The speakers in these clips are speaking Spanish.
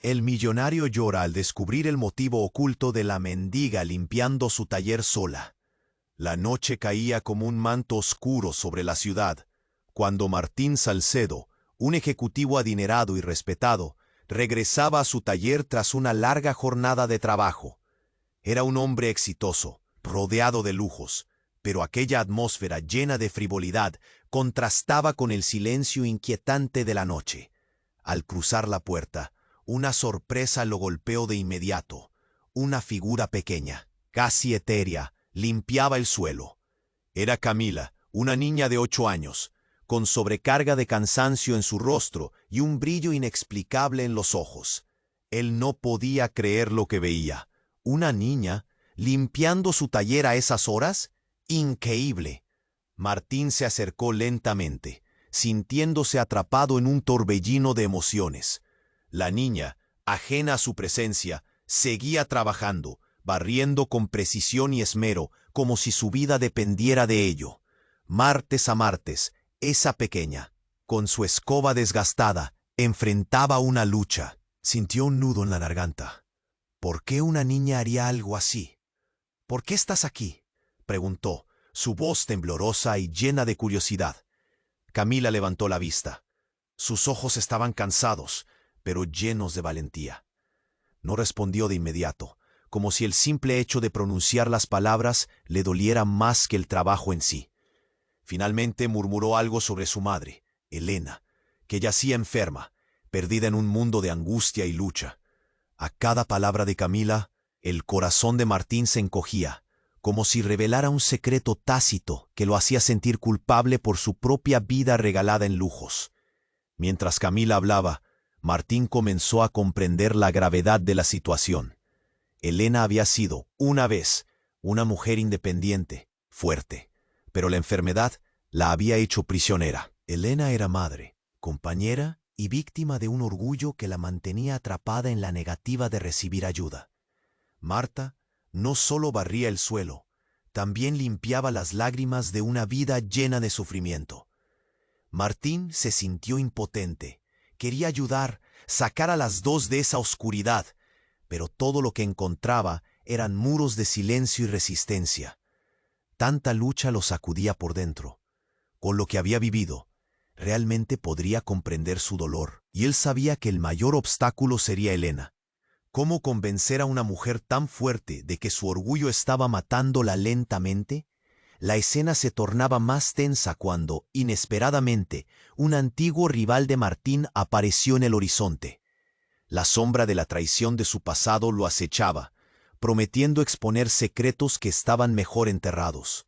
El millonario llora al descubrir el motivo oculto de la mendiga limpiando su taller sola. La noche caía como un manto oscuro sobre la ciudad, cuando Martín Salcedo, un ejecutivo adinerado y respetado, regresaba a su taller tras una larga jornada de trabajo. Era un hombre exitoso, rodeado de lujos, pero aquella atmósfera llena de frivolidad contrastaba con el silencio inquietante de la noche. Al cruzar la puerta, una sorpresa lo golpeó de inmediato. Una figura pequeña, casi etérea, limpiaba el suelo. Era Camila, una niña de 8 años, con sobrecarga de cansancio en su rostro y un brillo inexplicable en los ojos. Él no podía creer lo que veía. ¿Una niña limpiando su taller a esas horas? ¡Increíble! Martín se acercó lentamente, sintiéndose atrapado en un torbellino de emociones. La niña, ajena a su presencia, seguía trabajando, barriendo con precisión y esmero, como si su vida dependiera de ello. Martes a martes, esa pequeña, con su escoba desgastada, enfrentaba una lucha. Sintió un nudo en la garganta. ¿Por qué una niña haría algo así? ¿Por qué estás aquí?, preguntó, su voz temblorosa y llena de curiosidad. Camila levantó la vista. Sus ojos estaban cansados, pero llenos de valentía. No respondió de inmediato, como si el simple hecho de pronunciar las palabras le doliera más que el trabajo en sí. Finalmente murmuró algo sobre su madre, Elena, que yacía enferma, perdida en un mundo de angustia y lucha. A cada palabra de Camila, el corazón de Martín se encogía, como si revelara un secreto tácito que lo hacía sentir culpable por su propia vida regalada en lujos. Mientras Camila hablaba, Martín comenzó a comprender la gravedad de la situación. Elena había sido, una vez, una mujer independiente, fuerte, pero la enfermedad la había hecho prisionera. Elena era madre, compañera y víctima de un orgullo que la mantenía atrapada en la negativa de recibir ayuda. Marta no solo barría el suelo, también limpiaba las lágrimas de una vida llena de sufrimiento. Martín se sintió impotente. Quería ayudar, sacar a las dos de esa oscuridad, pero todo lo que encontraba eran muros de silencio y resistencia. Tanta lucha lo sacudía por dentro. Con lo que había vivido, realmente podría comprender su dolor, y él sabía que el mayor obstáculo sería Elena. ¿Cómo convencer a una mujer tan fuerte de que su orgullo estaba matándola lentamente? La escena se tornaba más tensa cuando, inesperadamente, un antiguo rival de Martín apareció en el horizonte. La sombra de la traición de su pasado lo acechaba, prometiendo exponer secretos que estaban mejor enterrados.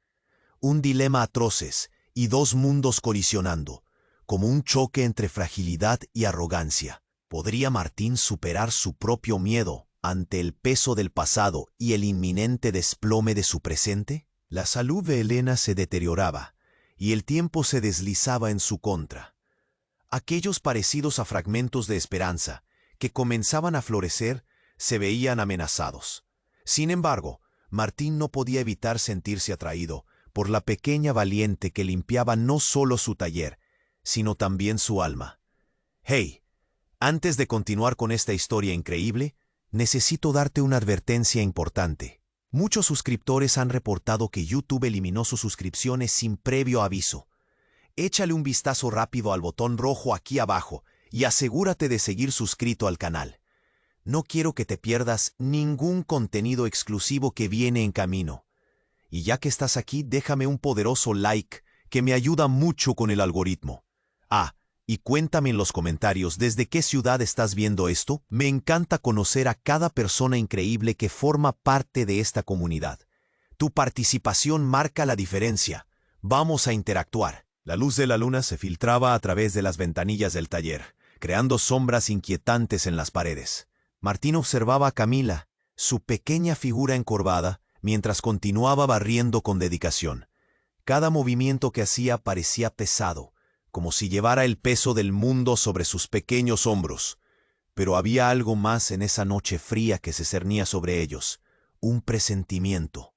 Un dilema atroces y dos mundos colisionando, como un choque entre fragilidad y arrogancia. ¿Podría Martín superar su propio miedo ante el peso del pasado y el inminente desplome de su presente? La salud de Elena se deterioraba y el tiempo se deslizaba en su contra. Aquellos parecidos a fragmentos de esperanza que comenzaban a florecer se veían amenazados. Sin embargo, Martín no podía evitar sentirse atraído por la pequeña valiente que limpiaba no solo su taller, sino también su alma. «Hey, antes de continuar con esta historia increíble, necesito darte una advertencia importante. Muchos suscriptores han reportado que YouTube eliminó sus suscripciones sin previo aviso. Échale un vistazo rápido al botón rojo aquí abajo y asegúrate de seguir suscrito al canal. No quiero que te pierdas ningún contenido exclusivo que viene en camino. Y ya que estás aquí, déjame un poderoso like que me ayuda mucho con el algoritmo. Y cuéntame en los comentarios desde qué ciudad estás viendo esto. Me encanta conocer a cada persona increíble que forma parte de esta comunidad. Tu participación marca la diferencia. Vamos a interactuar. La luz de la luna se filtraba a través de las ventanillas del taller, creando sombras inquietantes en las paredes. Martín observaba a Camila, su pequeña figura encorvada, mientras continuaba barriendo con dedicación. Cada movimiento que hacía parecía pesado, como si llevara el peso del mundo sobre sus pequeños hombros. Pero había algo más en esa noche fría que se cernía sobre ellos, un presentimiento.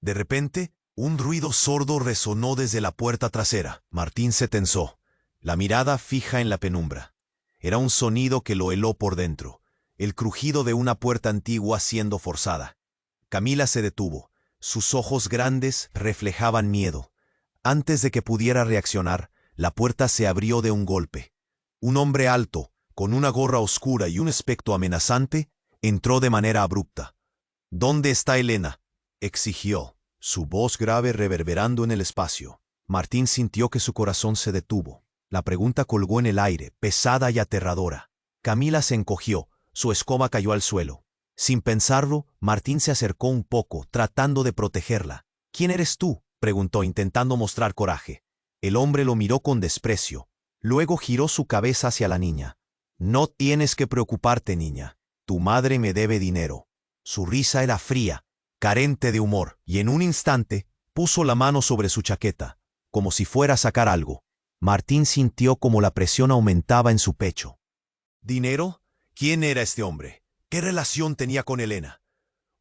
De repente, un ruido sordo resonó desde la puerta trasera. Martín se tensó, la mirada fija en la penumbra. Era un sonido que lo heló por dentro, el crujido de una puerta antigua siendo forzada. Camila se detuvo. Sus ojos grandes reflejaban miedo. Antes de que pudiera reaccionar, la puerta se abrió de un golpe. Un hombre alto, con una gorra oscura y un aspecto amenazante, entró de manera abrupta. «¿Dónde está Elena?», exigió, su voz grave reverberando en el espacio. Martín sintió que su corazón se detuvo. La pregunta colgó en el aire, pesada y aterradora. Camila se encogió, su escoba cayó al suelo. Sin pensarlo, Martín se acercó un poco, tratando de protegerla. «¿Quién eres tú?», preguntó, intentando mostrar coraje. El hombre lo miró con desprecio. Luego giró su cabeza hacia la niña. «No tienes que preocuparte, niña. Tu madre me debe dinero». Su risa era fría, carente de humor, y en un instante puso la mano sobre su chaqueta, como si fuera a sacar algo. Martín sintió como la presión aumentaba en su pecho. ¿Dinero? ¿Quién era este hombre? ¿Qué relación tenía con Elena?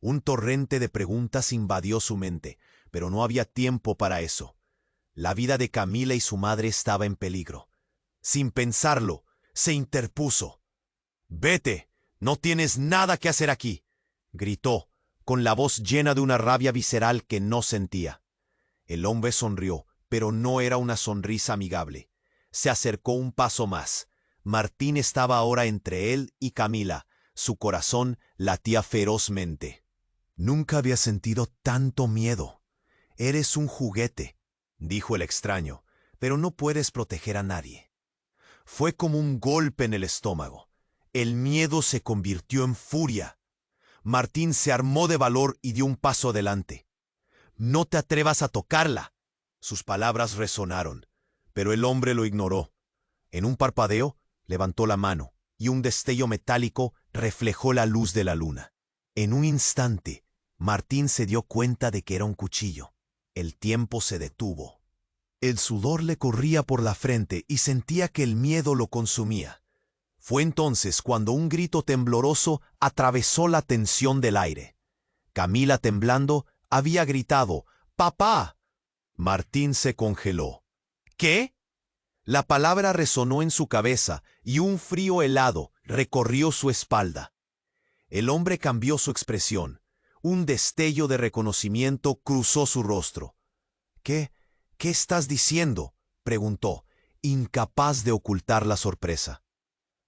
Un torrente de preguntas invadió su mente, pero no había tiempo para eso. La vida de Camila y su madre estaba en peligro. Sin pensarlo, se interpuso. «Vete, no tienes nada que hacer aquí», gritó, con la voz llena de una rabia visceral que no sentía. El hombre sonrió, pero no era una sonrisa amigable. Se acercó un paso más. Martín estaba ahora entre él y Camila. Su corazón latía ferozmente. «Nunca había sentido tanto miedo. Eres un juguete», dijo el extraño, «pero no puedes proteger a nadie». Fue como un golpe en el estómago. El miedo se convirtió en furia. Martín se armó de valor y dio un paso adelante. «No te atrevas a tocarla». Sus palabras resonaron, pero el hombre lo ignoró. En un parpadeo, levantó la mano, y un destello metálico reflejó la luz de la luna. En un instante, Martín se dio cuenta de que era un cuchillo. El tiempo se detuvo. El sudor le corría por la frente y sentía que el miedo lo consumía. Fue entonces cuando un grito tembloroso atravesó la tensión del aire. Camila, temblando, había gritado: «¡Papá!». Martín se congeló. «¿Qué?». La palabra resonó en su cabeza y un frío helado recorrió su espalda. El hombre cambió su expresión. Un destello de reconocimiento cruzó su rostro. «¿Qué estás diciendo?», preguntó, incapaz de ocultar la sorpresa.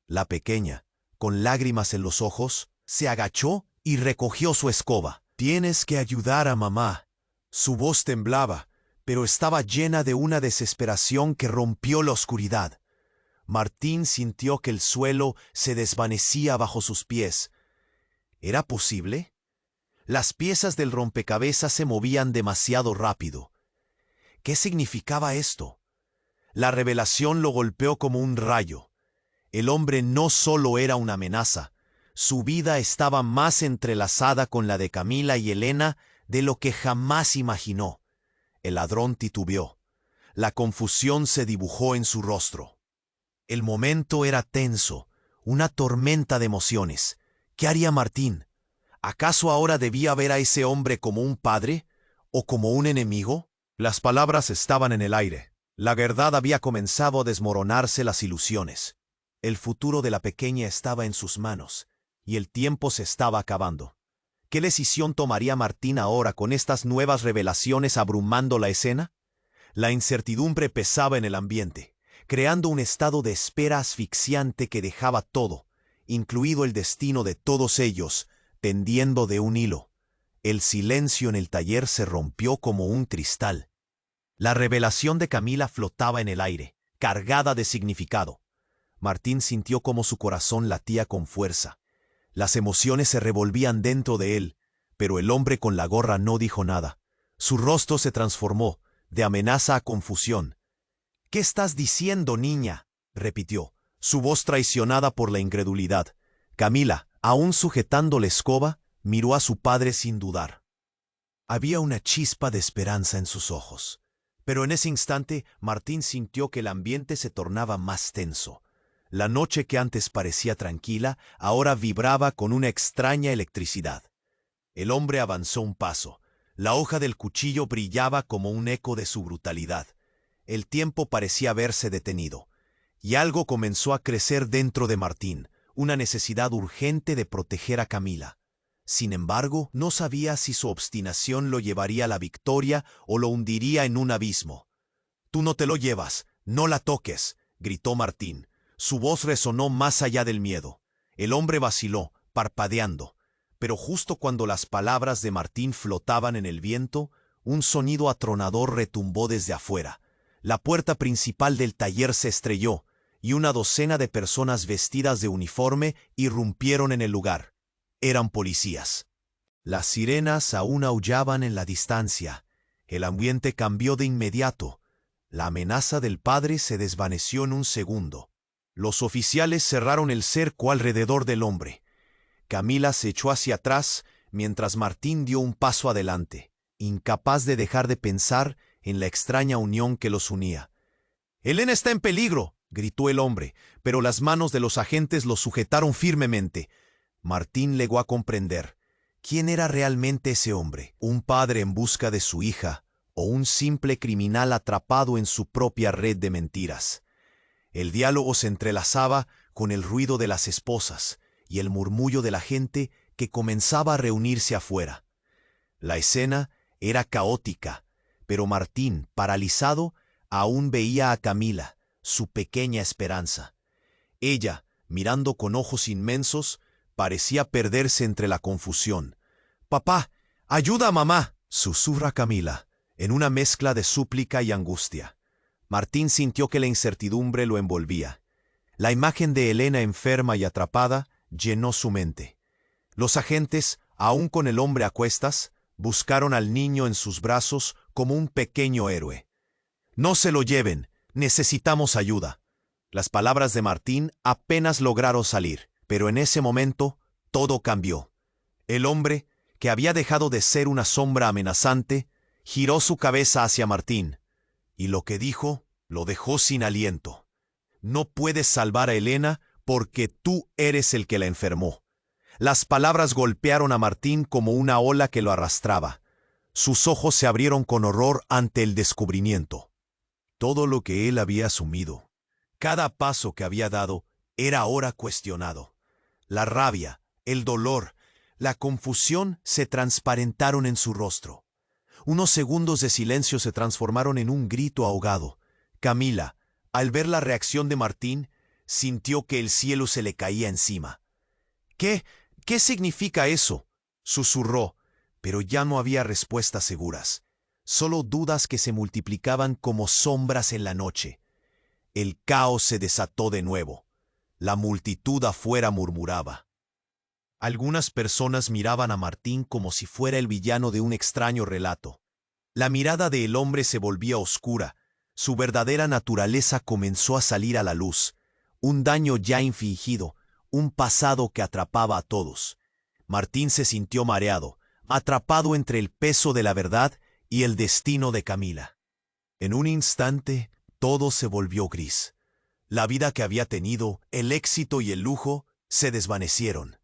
La pequeña, con lágrimas en los ojos, se agachó y recogió su escoba. «Tienes que ayudar a mamá». Su voz temblaba, pero estaba llena de una desesperación que rompió la oscuridad. Martín sintió que el suelo se desvanecía bajo sus pies. ¿Era posible? Las piezas del rompecabezas se movían demasiado rápido. ¿Qué significaba esto? La revelación lo golpeó como un rayo. El hombre no solo era una amenaza, su vida estaba más entrelazada con la de Camila y Elena de lo que jamás imaginó. El ladrón titubeó. La confusión se dibujó en su rostro. El momento era tenso, una tormenta de emociones. ¿Qué haría Martín? ¿Acaso ahora debía ver a ese hombre como un padre o como un enemigo? Las palabras estaban en el aire. La verdad había comenzado a desmoronarse las ilusiones. El futuro de la pequeña estaba en sus manos, y el tiempo se estaba acabando. ¿Qué decisión tomaría Martín ahora con estas nuevas revelaciones abrumando la escena? La incertidumbre pesaba en el ambiente, creando un estado de espera asfixiante que dejaba todo, incluido el destino de todos ellos, tendiendo de un hilo. El silencio en el taller se rompió como un cristal. La revelación de Camila flotaba en el aire, cargada de significado. Martín sintió como su corazón latía con fuerza. Las emociones se revolvían dentro de él, pero el hombre con la gorra no dijo nada. Su rostro se transformó, de amenaza a confusión. «¿Qué estás diciendo, niña?», repitió, su voz traicionada por la incredulidad. Camila, aún sujetando la escoba, miró a su padre sin dudar. Había una chispa de esperanza en sus ojos. Pero en ese instante, Martín sintió que el ambiente se tornaba más tenso. La noche que antes parecía tranquila, ahora vibraba con una extraña electricidad. El hombre avanzó un paso. La hoja del cuchillo brillaba como un eco de su brutalidad. El tiempo parecía haberse detenido. Y algo comenzó a crecer dentro de Martín, una necesidad urgente de proteger a Camila. Sin embargo, no sabía si su obstinación lo llevaría a la victoria o lo hundiría en un abismo. «Tú no te lo llevas, no la toques», gritó Martín. Su voz resonó más allá del miedo. El hombre vaciló, parpadeando, pero justo cuando las palabras de Martín flotaban en el viento, un sonido atronador retumbó desde afuera. La puerta principal del taller se estrelló, y una docena de personas vestidas de uniforme irrumpieron en el lugar. Eran policías. Las sirenas aún aullaban en la distancia. El ambiente cambió de inmediato. La amenaza del padre se desvaneció en un segundo. Los oficiales cerraron el cerco alrededor del hombre. Camila se echó hacia atrás mientras Martín dio un paso adelante, incapaz de dejar de pensar en la extraña unión que los unía. «Elena está en peligro», gritó el hombre, pero las manos de los agentes lo sujetaron firmemente. Martín llegó a comprender. ¿Quién era realmente ese hombre? ¿Un padre en busca de su hija o un simple criminal atrapado en su propia red de mentiras? El diálogo se entrelazaba con el ruido de las esposas y el murmullo de la gente que comenzaba a reunirse afuera. La escena era caótica, pero Martín, paralizado, aún veía a Camila, su pequeña esperanza. Ella, mirando con ojos inmensos, parecía perderse entre la confusión. «Papá, ayuda a mamá», susurra Camila, en una mezcla de súplica y angustia. Martín sintió que la incertidumbre lo envolvía. La imagen de Elena enferma y atrapada llenó su mente. Los agentes, aún con el hombre a cuestas, buscaron al niño en sus brazos como un pequeño héroe. «No se lo lleven, necesitamos ayuda». Las palabras de Martín apenas lograron salir, pero en ese momento todo cambió. El hombre, que había dejado de ser una sombra amenazante, giró su cabeza hacia Martín, y lo que dijo lo dejó sin aliento. «No puedes salvar a Elena porque tú eres el que la enfermó». Las palabras golpearon a Martín como una ola que lo arrastraba. Sus ojos se abrieron con horror ante el descubrimiento. Todo lo que él había asumido, cada paso que había dado, era ahora cuestionado. La rabia, el dolor, la confusión se transparentaron en su rostro. Unos segundos de silencio se transformaron en un grito ahogado. Camila, al ver la reacción de Martín, sintió que el cielo se le caía encima. ¿Qué significa eso?», susurró, pero ya no había respuestas seguras, solo dudas que se multiplicaban como sombras en la noche. El caos se desató de nuevo. La multitud afuera murmuraba. Algunas personas miraban a Martín como si fuera el villano de un extraño relato. La mirada del hombre se volvía oscura. Su verdadera naturaleza comenzó a salir a la luz. Un daño ya infligido, un pasado que atrapaba a todos. Martín se sintió mareado, atrapado entre el peso de la verdad y el destino de Camila. En un instante, todo se volvió gris. La vida que había tenido, el éxito y el lujo, se desvanecieron.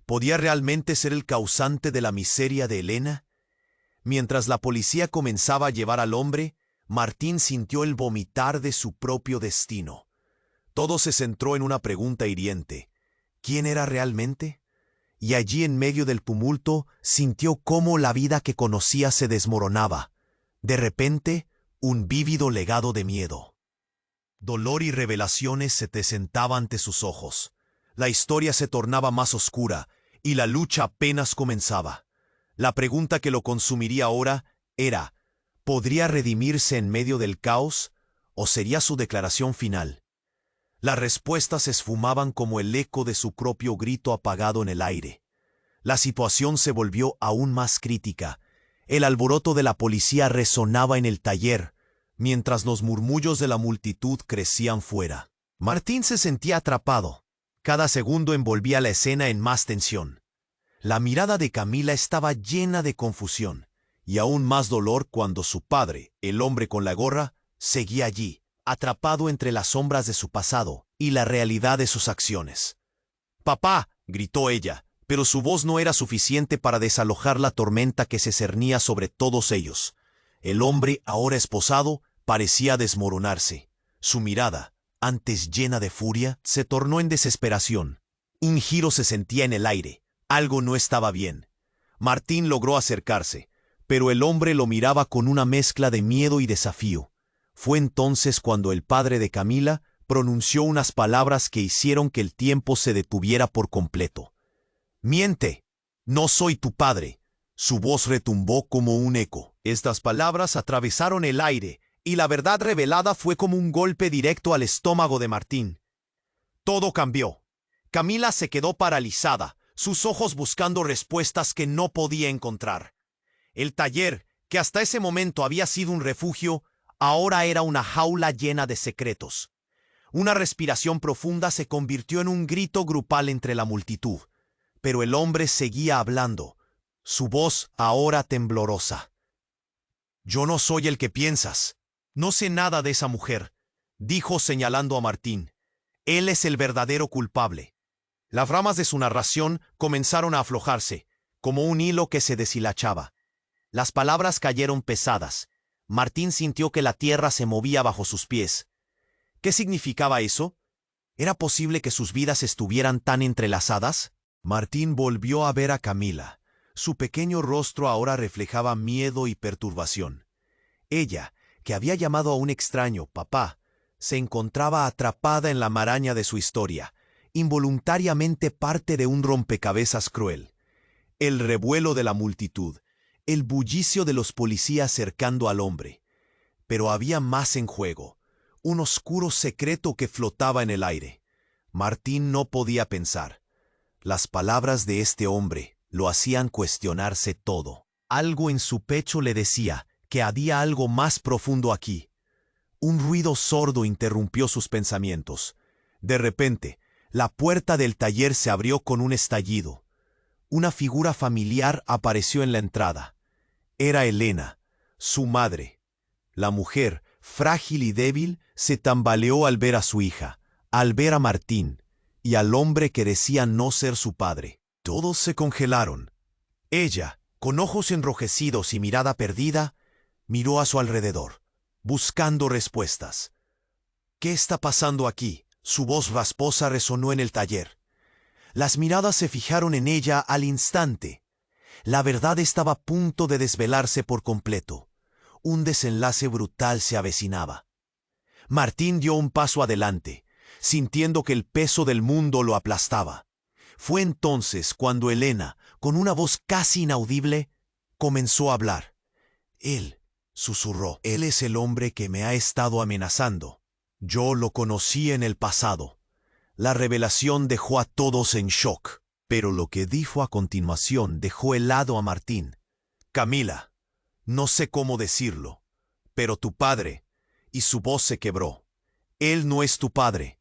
¿Podía realmente ser el causante de la miseria de Elena? Mientras la policía comenzaba a llevar al hombre, Martín sintió el vomitar de su propio destino. Todo se centró en una pregunta hiriente. ¿Quién era realmente? Y allí en medio del tumulto sintió cómo la vida que conocía se desmoronaba. De repente, un vívido legado de miedo. Dolor y revelaciones se te sentaban ante sus ojos. La historia se tornaba más oscura y la lucha apenas comenzaba. La pregunta que lo consumiría ahora era, ¿podría redimirse en medio del caos o sería su declaración final? Las respuestas se esfumaban como el eco de su propio grito apagado en el aire. La situación se volvió aún más crítica. El alboroto de la policía resonaba en el taller, mientras los murmullos de la multitud crecían fuera. Martín se sentía atrapado. Cada segundo envolvía la escena en más tensión. La mirada de Camila estaba llena de confusión, y aún más dolor cuando su padre, el hombre con la gorra, seguía allí, atrapado entre las sombras de su pasado y la realidad de sus acciones. «¡Papá!», gritó ella, pero su voz no era suficiente para desalojar la tormenta que se cernía sobre todos ellos. El hombre, ahora esposado, parecía desmoronarse. Su mirada, antes llena de furia, se tornó en desesperación. Un giro se sentía en el aire. Algo no estaba bien. Martín logró acercarse, pero el hombre lo miraba con una mezcla de miedo y desafío. Fue entonces cuando el padre de Camila pronunció unas palabras que hicieron que el tiempo se detuviera por completo. «Miente. No soy tu padre». Su voz retumbó como un eco. Estas palabras atravesaron el aire, y la verdad revelada fue como un golpe directo al estómago de Martín. Todo cambió. Camila se quedó paralizada, sus ojos buscando respuestas que no podía encontrar. El taller, que hasta ese momento había sido un refugio, ahora era una jaula llena de secretos. Una respiración profunda se convirtió en un grito grupal entre la multitud, pero el hombre seguía hablando, su voz ahora temblorosa. «Yo no soy el que piensas. No sé nada de esa mujer», dijo señalando a Martín. «Él es el verdadero culpable». Las ramas de su narración comenzaron a aflojarse, como un hilo que se deshilachaba. Las palabras cayeron pesadas. Martín sintió que la tierra se movía bajo sus pies. ¿Qué significaba eso? ¿Era posible que sus vidas estuvieran tan entrelazadas? Martín volvió a ver a Camila. Su pequeño rostro ahora reflejaba miedo y perturbación. Ella, que había llamado a un extraño papá, se encontraba atrapada en la maraña de su historia, involuntariamente parte de un rompecabezas cruel. El revuelo de la multitud, el bullicio de los policías cercando al hombre. Pero había más en juego, un oscuro secreto que flotaba en el aire. Martín no podía pensar. Las palabras de este hombre lo hacían cuestionarse todo. Algo en su pecho le decía que había algo más profundo aquí. Un ruido sordo interrumpió sus pensamientos. De repente, la puerta del taller se abrió con un estallido. Una figura familiar apareció en la entrada. Era Elena, su madre. La mujer, frágil y débil, se tambaleó al ver a su hija, al ver a Martín, y al hombre que decía no ser su padre. Todos se congelaron. Ella, con ojos enrojecidos y mirada perdida, miró a su alrededor, buscando respuestas. «¿Qué está pasando aquí?», su voz rasposa resonó en el taller. Las miradas se fijaron en ella al instante. La verdad estaba a punto de desvelarse por completo. Un desenlace brutal se avecinaba. Martín dio un paso adelante, sintiendo que el peso del mundo lo aplastaba. Fue entonces cuando Elena, con una voz casi inaudible, comenzó a hablar. «Él», susurró, «él es el hombre que me ha estado amenazando. Yo lo conocí en el pasado». La revelación dejó a todos en shock, pero lo que dijo a continuación dejó helado a Martín. «Camila, no sé cómo decirlo, pero tu padre», y su voz se quebró. «Él no es tu padre,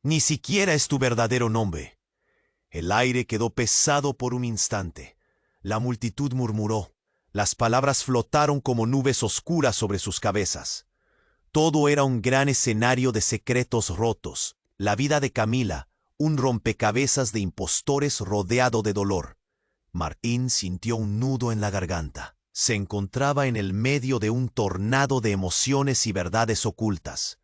ni siquiera es tu verdadero nombre». El aire quedó pesado por un instante. La multitud murmuró. Las palabras flotaron como nubes oscuras sobre sus cabezas. Todo era un gran escenario de secretos rotos. La vida de Camila, un rompecabezas de impostores rodeado de dolor. Martín sintió un nudo en la garganta. Se encontraba en el medio de un tornado de emociones y verdades ocultas.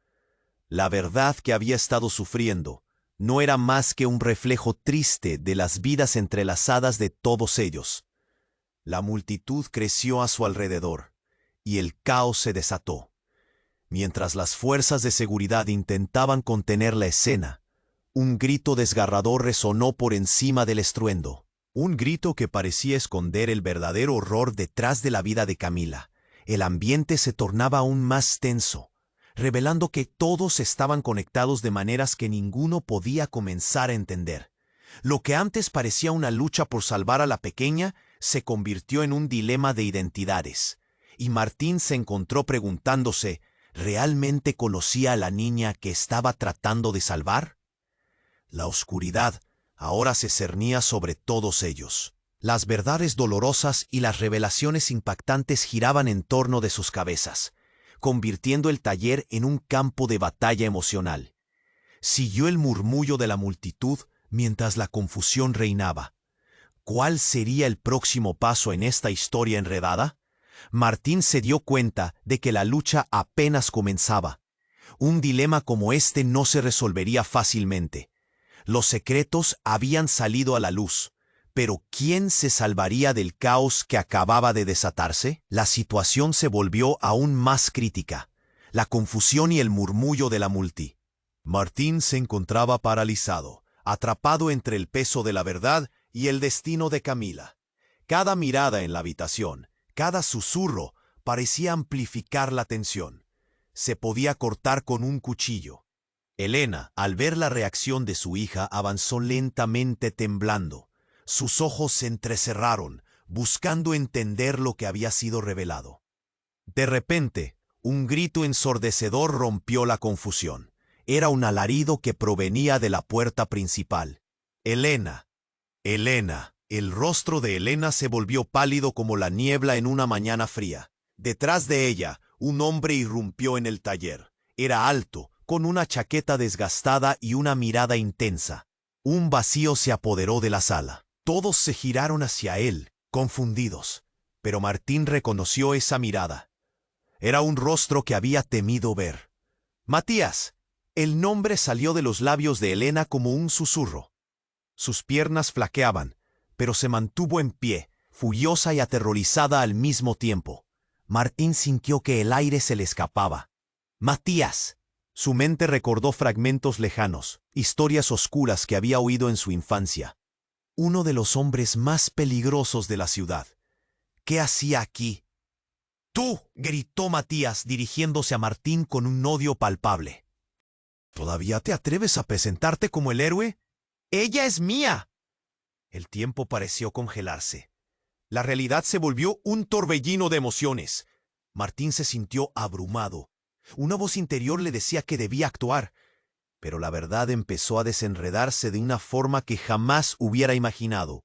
La verdad que había estado sufriendo no era más que un reflejo triste de las vidas entrelazadas de todos ellos. La multitud creció a su alrededor, y el caos se desató. Mientras las fuerzas de seguridad intentaban contener la escena, un grito desgarrador resonó por encima del estruendo. Un grito que parecía esconder el verdadero horror detrás de la vida de Camila. El ambiente se tornaba aún más tenso, revelando que todos estaban conectados de maneras que ninguno podía comenzar a entender. Lo que antes parecía una lucha por salvar a la pequeña se convirtió en un dilema de identidades, y Martín se encontró preguntándose, ¿realmente conocía a la niña que estaba tratando de salvar? La oscuridad ahora se cernía sobre todos ellos. Las verdades dolorosas y las revelaciones impactantes giraban en torno de sus cabezas, convirtiendo el taller en un campo de batalla emocional. Siguió el murmullo de la multitud mientras la confusión reinaba. ¿Cuál sería el próximo paso en esta historia enredada? Martín se dio cuenta de que la lucha apenas comenzaba. Un dilema como este no se resolvería fácilmente. Los secretos habían salido a la luz. Pero ¿quién se salvaría del caos que acababa de desatarse? La situación se volvió aún más crítica. La confusión y el murmullo de la multi. Martín se encontraba paralizado, atrapado entre el peso de la verdad y el destino de Camila. Cada mirada en la habitación, cada susurro, parecía amplificar la tensión. Se podía cortar con un cuchillo. Elena, al ver la reacción de su hija, avanzó lentamente temblando. Sus ojos se entrecerraron, buscando entender lo que había sido revelado. De repente, un grito ensordecedor rompió la confusión. Era un alarido que provenía de la puerta principal. ¡Elena! ¡Elena! El rostro de Elena se volvió pálido como la niebla en una mañana fría. Detrás de ella, un hombre irrumpió en el taller. Era alto, con una chaqueta desgastada y una mirada intensa. Un vacío se apoderó de la sala. Todos se giraron hacia él, confundidos. Pero Martín reconoció esa mirada. Era un rostro que había temido ver. Matías. El nombre salió de los labios de Elena como un susurro. Sus piernas flaqueaban, pero se mantuvo en pie, furiosa y aterrorizada al mismo tiempo. Martín sintió que el aire se le escapaba. ¡Matías! Su mente recordó fragmentos lejanos, historias oscuras que había oído en su infancia. Uno de los hombres más peligrosos de la ciudad. ¿Qué hacía aquí? ¡Tú! Gritó Matías, dirigiéndose a Martín con un odio palpable. ¿Todavía te atreves a presentarte como el héroe? ¡Ella es mía! El tiempo pareció congelarse. La realidad se volvió un torbellino de emociones. Martín se sintió abrumado. Una voz interior le decía que debía actuar, pero la verdad empezó a desenredarse de una forma que jamás hubiera imaginado.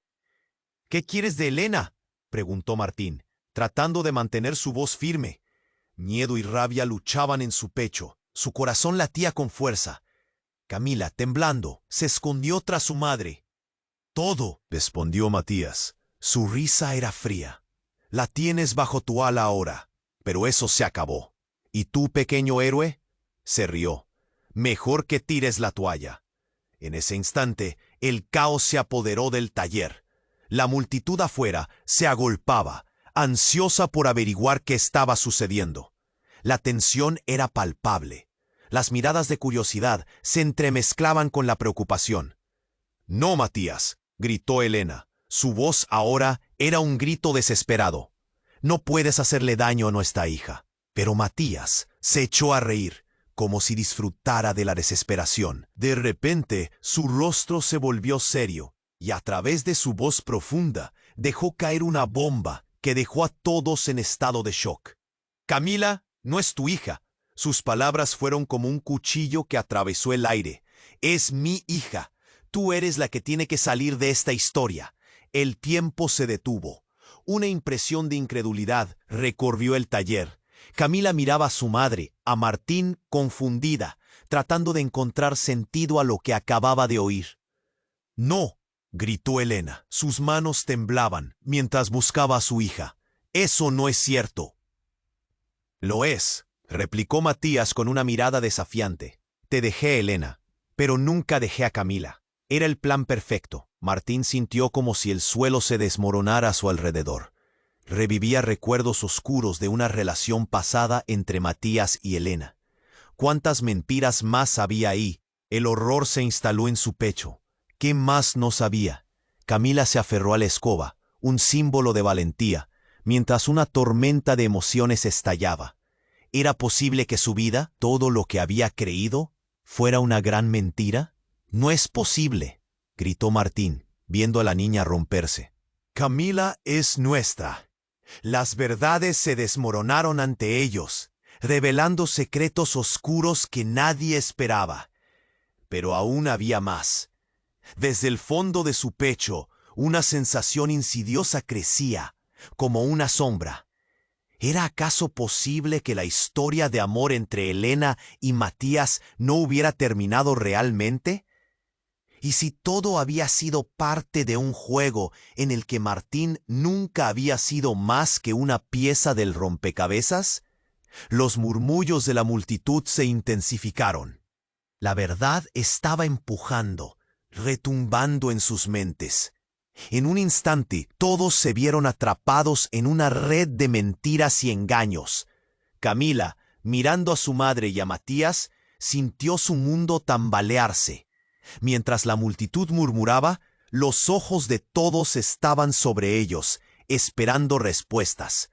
¿Qué quieres de Elena?, preguntó Martín, tratando de mantener su voz firme. Miedo y rabia luchaban en su pecho. Su corazón latía con fuerza. Camila, temblando, se escondió tras su madre. Todo, respondió Matías. Su risa era fría. La tienes bajo tu ala ahora, pero eso se acabó. ¿Y tú, pequeño héroe? Se rió. Mejor que tires la toalla. En ese instante, el caos se apoderó del taller. La multitud afuera se agolpaba, ansiosa por averiguar qué estaba sucediendo. La tensión era palpable. Las miradas de curiosidad se entremezclaban con la preocupación. «No, Matías», gritó Elena. Su voz ahora era un grito desesperado. «No puedes hacerle daño a nuestra hija». Pero Matías se echó a reír, como si disfrutara de la desesperación. De repente, su rostro se volvió serio, y a través de su voz profunda, dejó caer una bomba que dejó a todos en estado de shock. «Camila no es tu hija». Sus palabras fueron como un cuchillo que atravesó el aire. «Es mi hija. Tú eres la que tiene que salir de esta historia». El tiempo se detuvo. Una impresión de incredulidad recorrió el taller. Camila miraba a su madre, a Martín, confundida, tratando de encontrar sentido a lo que acababa de oír. «No», gritó Elena. Sus manos temblaban mientras buscaba a su hija. «Eso no es cierto». «Lo es», replicó Matías con una mirada desafiante. «Te dejé, Elena, pero nunca dejé a Camila. Era el plan perfecto». Martín sintió como si el suelo se desmoronara a su alrededor. Revivía recuerdos oscuros de una relación pasada entre Matías y Elena. ¿Cuántas mentiras más había ahí? El horror se instaló en su pecho. ¿Qué más no sabía? Camila se aferró a la escoba, un símbolo de valentía, mientras una tormenta de emociones estallaba. ¿Era posible que su vida, todo lo que había creído, fuera una gran mentira? «No es posible», gritó Martín, viendo a la niña romperse. «Camila es nuestra». Las verdades se desmoronaron ante ellos, revelando secretos oscuros que nadie esperaba. Pero aún había más. Desde el fondo de su pecho, una sensación insidiosa crecía, como una sombra. ¿Era acaso posible que la historia de amor entre Elena y Matías no hubiera terminado realmente? ¿Y si todo había sido parte de un juego en el que Martín nunca había sido más que una pieza del rompecabezas? Los murmullos de la multitud se intensificaron. La verdad estaba empujando, retumbando en sus mentes. En un instante, todos se vieron atrapados en una red de mentiras y engaños. Camila, mirando a su madre y a Matías, sintió su mundo tambalearse. Mientras la multitud murmuraba, los ojos de todos estaban sobre ellos, esperando respuestas.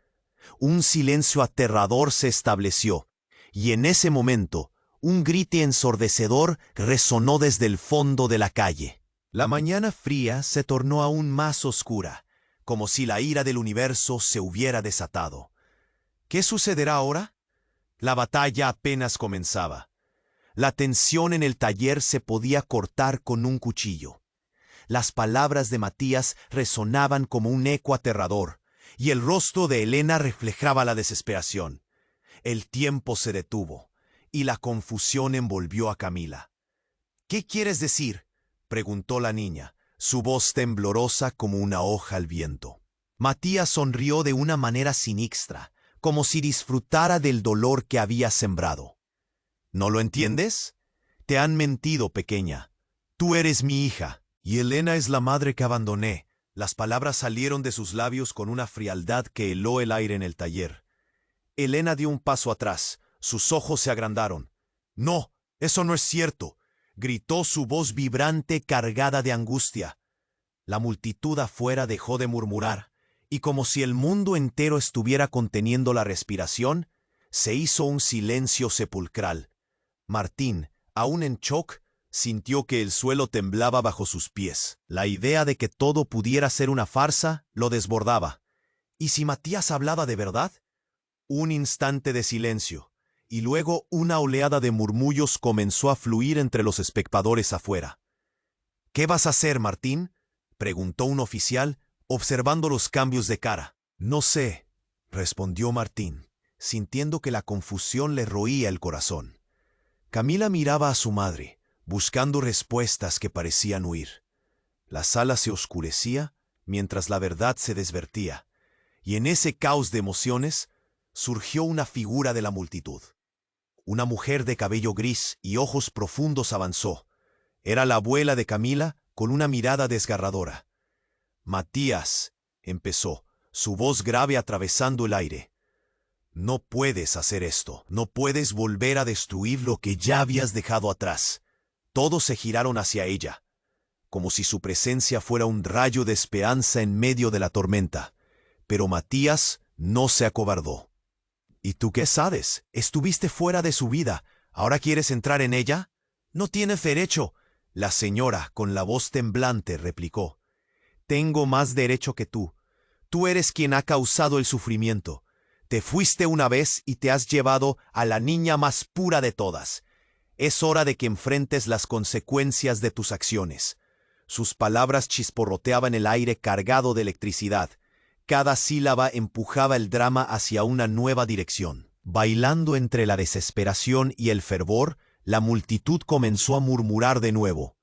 Un silencio aterrador se estableció, y en ese momento, un grito ensordecedor resonó desde el fondo de la calle. La mañana fría se tornó aún más oscura, como si la ira del universo se hubiera desatado. ¿Qué sucederá ahora? La batalla apenas comenzaba. La tensión en el taller se podía cortar con un cuchillo. Las palabras de Matías resonaban como un eco aterrador, y el rostro de Elena reflejaba la desesperación. El tiempo se detuvo, y la confusión envolvió a Camila. ¿Qué quieres decir?, preguntó la niña, su voz temblorosa como una hoja al viento. Matías sonrió de una manera siniestra, como si disfrutara del dolor que había sembrado. ¿No lo entiendes? Te han mentido, pequeña. Tú eres mi hija, y Elena es la madre que abandoné. Las palabras salieron de sus labios con una frialdad que heló el aire en el taller. Elena dio un paso atrás, sus ojos se agrandaron. «No, eso no es cierto», gritó su voz vibrante cargada de angustia. La multitud afuera dejó de murmurar, y como si el mundo entero estuviera conteniendo la respiración, se hizo un silencio sepulcral. Martín, aún en shock, sintió que el suelo temblaba bajo sus pies. La idea de que todo pudiera ser una farsa lo desbordaba. ¿Y si Matías hablaba de verdad? Un instante de silencio, y luego una oleada de murmullos comenzó a fluir entre los espectadores afuera. «¿Qué vas a hacer, Martín?», preguntó un oficial, observando los cambios de cara. «No sé», respondió Martín, sintiendo que la confusión le roía el corazón. Camila miraba a su madre, buscando respuestas que parecían huir. La sala se oscurecía mientras la verdad se desvertía, y en ese caos de emociones surgió una figura de la multitud. Una mujer de cabello gris y ojos profundos avanzó. Era la abuela de Camila, con una mirada desgarradora. «Matías», empezó, su voz grave atravesando el aire. «No puedes hacer esto. No puedes volver a destruir lo que ya habías dejado atrás». Todos se giraron hacia ella, como si su presencia fuera un rayo de esperanza en medio de la tormenta. Pero Matías no se acobardó. «¿Y tú qué sabes? Estuviste fuera de su vida. ¿Ahora quieres entrar en ella?». «No tienes derecho», la señora, con la voz temblante, replicó. «Tengo más derecho que tú. Tú eres quien ha causado el sufrimiento. Te fuiste una vez y te has llevado a la niña más pura de todas. Es hora de que enfrentes las consecuencias de tus acciones». Sus palabras chisporroteaban el aire cargado de electricidad. Cada sílaba empujaba el drama hacia una nueva dirección. Bailando entre la desesperación y el fervor, la multitud comenzó a murmurar de nuevo.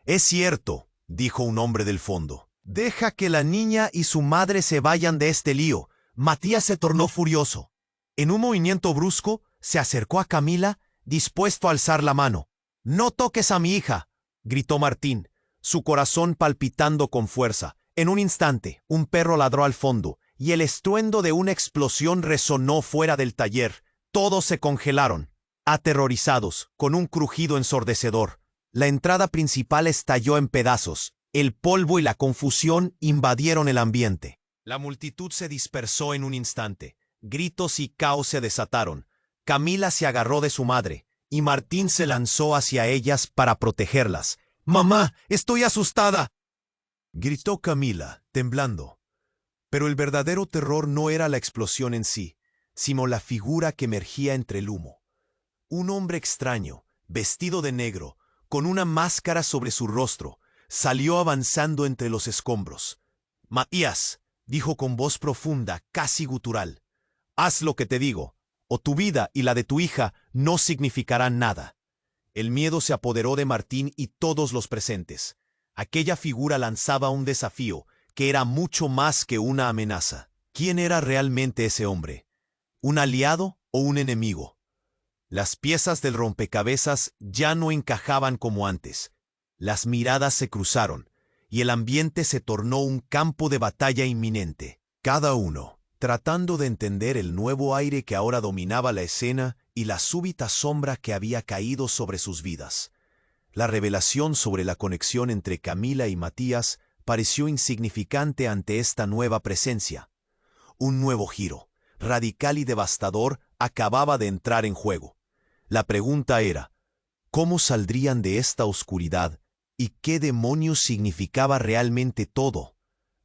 «Es cierto», dijo un hombre del fondo. «Deja que la niña y su madre se vayan de este lío». Matías se tornó furioso. En un movimiento brusco, se acercó a Camila, dispuesto a alzar la mano. «No toques a mi hija», gritó Martín, su corazón palpitando con fuerza. En un instante, un perro ladró al fondo, y el estruendo de una explosión resonó fuera del taller. Todos se congelaron, aterrorizados, con un crujido ensordecedor. La entrada principal estalló en pedazos. El polvo y la confusión invadieron el ambiente. La multitud se dispersó en un instante. Gritos y caos se desataron. Camila se agarró de su madre, y Martín se lanzó hacia ellas para protegerlas. «¡Mamá, estoy asustada!», gritó Camila, temblando. Pero el verdadero terror no era la explosión en sí, sino la figura que emergía entre el humo. Un hombre extraño, vestido de negro, con una máscara sobre su rostro, salió avanzando entre los escombros. «Matías», dijo con voz profunda, casi gutural, «haz lo que te digo, o tu vida y la de tu hija no significarán nada». El miedo se apoderó de Martín y todos los presentes. Aquella figura lanzaba un desafío que era mucho más que una amenaza. ¿Quién era realmente ese hombre? ¿Un aliado o un enemigo? Las piezas del rompecabezas ya no encajaban como antes. Las miradas se cruzaron, y el ambiente se tornó un campo de batalla inminente. Cada uno, tratando de entender el nuevo aire que ahora dominaba la escena y la súbita sombra que había caído sobre sus vidas. La revelación sobre la conexión entre Camila y Matías pareció insignificante ante esta nueva presencia. Un nuevo giro, radical y devastador, acababa de entrar en juego. La pregunta era, ¿cómo saldrían de esta oscuridad y qué demonios significaba realmente todo?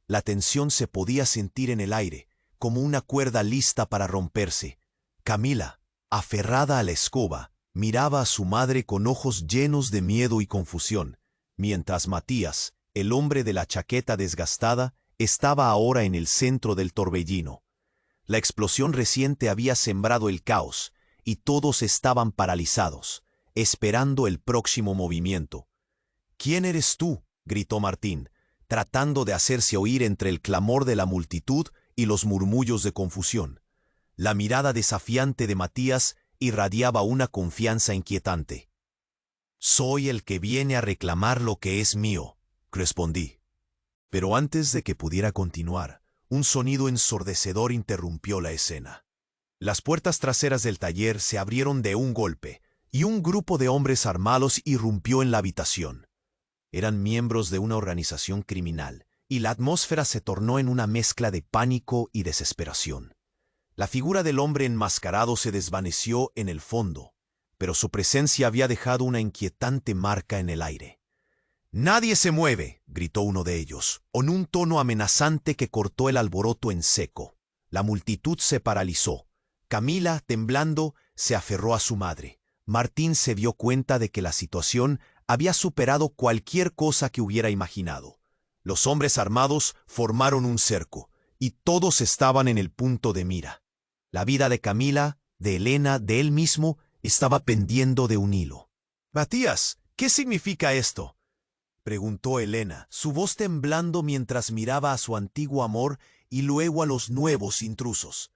La tensión se podía sentir en el aire, como una cuerda lista para romperse. Camila, aferrada a la escoba, miraba a su madre con ojos llenos de miedo y confusión, mientras Matías, el hombre de la chaqueta desgastada, estaba ahora en el centro del torbellino. La explosión reciente había sembrado el caos, y todos estaban paralizados, esperando el próximo movimiento. «¿Quién eres tú?», gritó Martín, tratando de hacerse oír entre el clamor de la multitud y los murmullos de confusión. La mirada desafiante de Matías irradiaba una confianza inquietante. «Soy el que viene a reclamar lo que es mío», respondí. Pero antes de que pudiera continuar, un sonido ensordecedor interrumpió la escena. Las puertas traseras del taller se abrieron de un golpe, y un grupo de hombres armados irrumpió en la habitación. Eran miembros de una organización criminal, y la atmósfera se tornó en una mezcla de pánico y desesperación. La figura del hombre enmascarado se desvaneció en el fondo, pero su presencia había dejado una inquietante marca en el aire. «¡Nadie se mueve!», gritó uno de ellos, con un tono amenazante que cortó el alboroto en seco. La multitud se paralizó. Camila, temblando, se aferró a su madre. Martín se dio cuenta de que la situación había superado cualquier cosa que hubiera imaginado. Los hombres armados formaron un cerco, y todos estaban en el punto de mira. La vida de Camila, de Elena, de él mismo, estaba pendiendo de un hilo. «Matías, ¿qué significa esto?», preguntó Elena, su voz temblando mientras miraba a su antiguo amor y luego a los nuevos intrusos.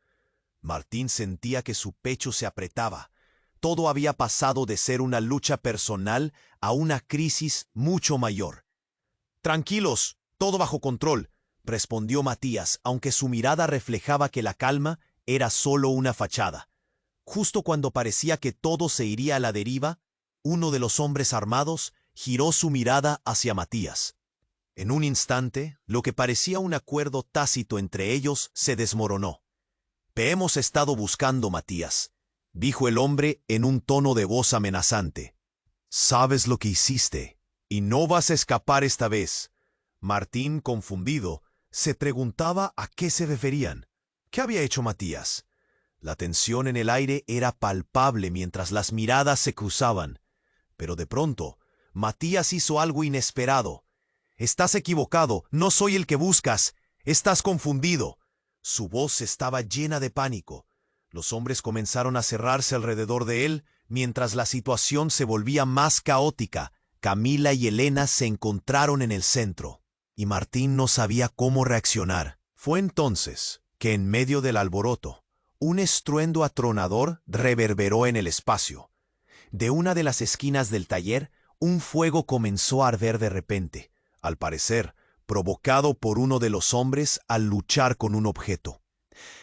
Martín sentía que su pecho se apretaba. Todo había pasado de ser una lucha personal a una crisis mucho mayor. «Tranquilos, todo bajo control», respondió Matías, aunque su mirada reflejaba que la calma era solo una fachada. Justo cuando parecía que todo se iría a la deriva, uno de los hombres armados giró su mirada hacia Matías. En un instante, lo que parecía un acuerdo tácito entre ellos se desmoronó. «Te hemos estado buscando, Matías», dijo el hombre en un tono de voz amenazante. «Sabes lo que hiciste, y no vas a escapar esta vez». Martín, confundido, se preguntaba a qué se referían. ¿Qué había hecho Matías? La tensión en el aire era palpable mientras las miradas se cruzaban. Pero de pronto, Matías hizo algo inesperado. «Estás equivocado, no soy el que buscas, estás confundido». Su voz estaba llena de pánico. Los hombres comenzaron a cerrarse alrededor de él, mientras la situación se volvía más caótica. Camila y Elena se encontraron en el centro, y Martín no sabía cómo reaccionar. Fue entonces que en medio del alboroto, un estruendo atronador reverberó en el espacio. De una de las esquinas del taller, un fuego comenzó a arder de repente, al parecer, provocado por uno de los hombres al luchar con un objeto.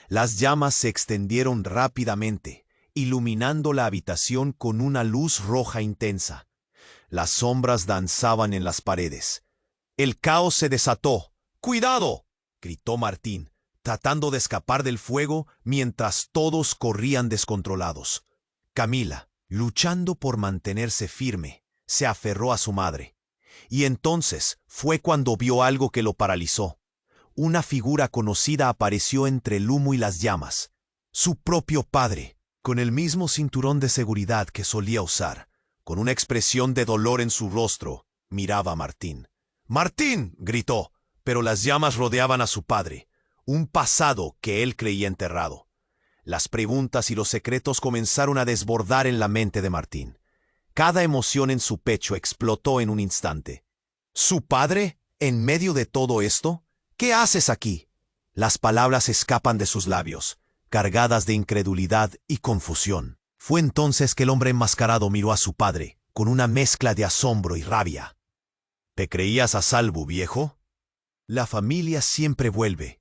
Las llamas se extendieron rápidamente, iluminando la habitación con una luz roja intensa. Las sombras danzaban en las paredes. El caos se desató. «¡Cuidado!», gritó Martín, tratando de escapar del fuego mientras todos corrían descontrolados. Camila, luchando por mantenerse firme, se aferró a su madre. Y entonces fue cuando vio algo que lo paralizó. Una figura conocida apareció entre el humo y las llamas. Su propio padre, con el mismo cinturón de seguridad que solía usar. Con una expresión de dolor en su rostro, miraba a Martín. «¡Martín!», gritó, pero las llamas rodeaban a su padre, un pasado que él creía enterrado. Las preguntas y los secretos comenzaron a desbordar en la mente de Martín. Cada emoción en su pecho explotó en un instante. «¿Su padre? ¿En medio de todo esto? ¿Qué haces aquí?». Las palabras escapan de sus labios, cargadas de incredulidad y confusión. Fue entonces que el hombre enmascarado miró a su padre, con una mezcla de asombro y rabia. ¿Te creías a salvo, viejo? La familia siempre vuelve.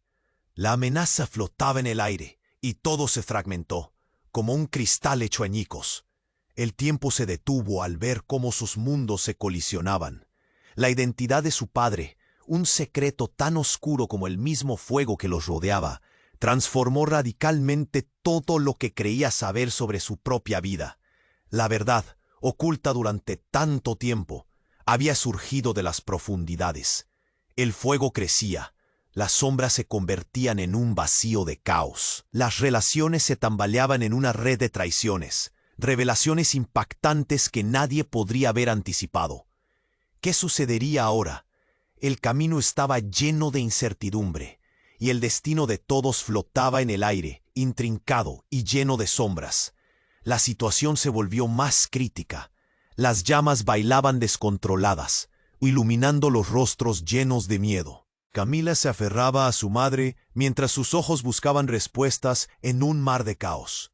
La amenaza flotaba en el aire, y todo se fragmentó, como un cristal hecho añicos. El tiempo se detuvo al ver cómo sus mundos se colisionaban. La identidad de su padre, un secreto tan oscuro como el mismo fuego que los rodeaba, transformó radicalmente todo lo que creía saber sobre su propia vida. La verdad, oculta durante tanto tiempo, había surgido de las profundidades. El fuego crecía, las sombras se convertían en un vacío de caos. Las relaciones se tambaleaban en una red de traiciones, revelaciones impactantes que nadie podría haber anticipado. ¿Qué sucedería ahora? El camino estaba lleno de incertidumbre, y el destino de todos flotaba en el aire, intrincado y lleno de sombras. La situación se volvió más crítica. Las llamas bailaban descontroladas, iluminando los rostros llenos de miedo. Camila se aferraba a su madre mientras sus ojos buscaban respuestas en un mar de caos.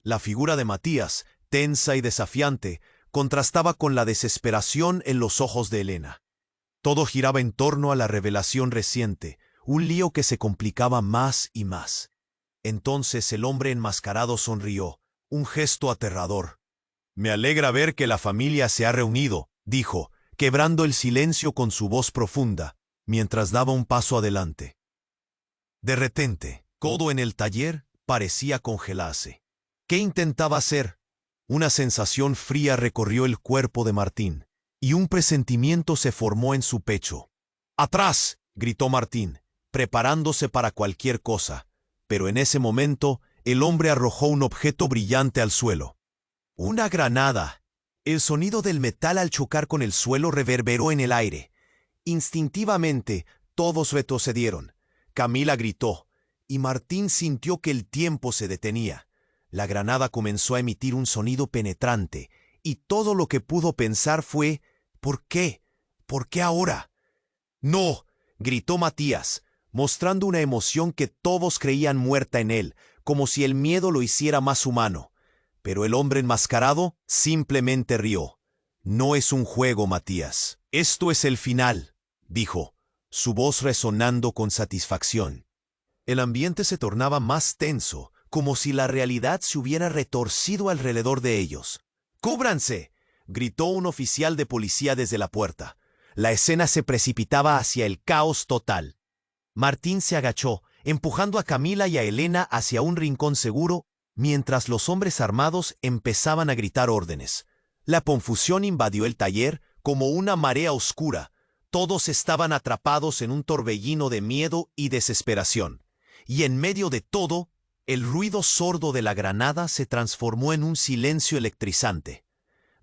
La figura de Matías, tensa y desafiante, contrastaba con la desesperación en los ojos de Elena. Todo giraba en torno a la revelación reciente, un lío que se complicaba más y más. Entonces el hombre enmascarado sonrió, un gesto aterrador. «Me alegra ver que la familia se ha reunido», dijo, quebrando el silencio con su voz profunda, mientras daba un paso adelante. De repente, todo en el taller parecía congelarse. ¿Qué intentaba hacer? Una sensación fría recorrió el cuerpo de Martín, y un presentimiento se formó en su pecho. «¡Atrás!», gritó Martín, preparándose para cualquier cosa, pero en ese momento el hombre arrojó un objeto brillante al suelo. ¡Una granada! El sonido del metal al chocar con el suelo reverberó en el aire. Instintivamente, todos retrocedieron. Camila gritó, y Martín sintió que el tiempo se detenía. La granada comenzó a emitir un sonido penetrante, y todo lo que pudo pensar fue, ¿por qué? ¿Por qué ahora? «¡No!», gritó Matías, mostrando una emoción que todos creían muerta en él, como si el miedo lo hiciera más humano. Pero el hombre enmascarado simplemente rió. «No es un juego, Matías. Esto es el final», dijo, su voz resonando con satisfacción. El ambiente se tornaba más tenso, como si la realidad se hubiera retorcido alrededor de ellos. «¡Cúbranse!», gritó un oficial de policía desde la puerta. La escena se precipitaba hacia el caos total. Martín se agachó, empujando a Camila y a Elena hacia un rincón seguro, mientras los hombres armados empezaban a gritar órdenes. La confusión invadió el taller como una marea oscura. Todos estaban atrapados en un torbellino de miedo y desesperación. Y en medio de todo, el ruido sordo de la granada se transformó en un silencio electrizante.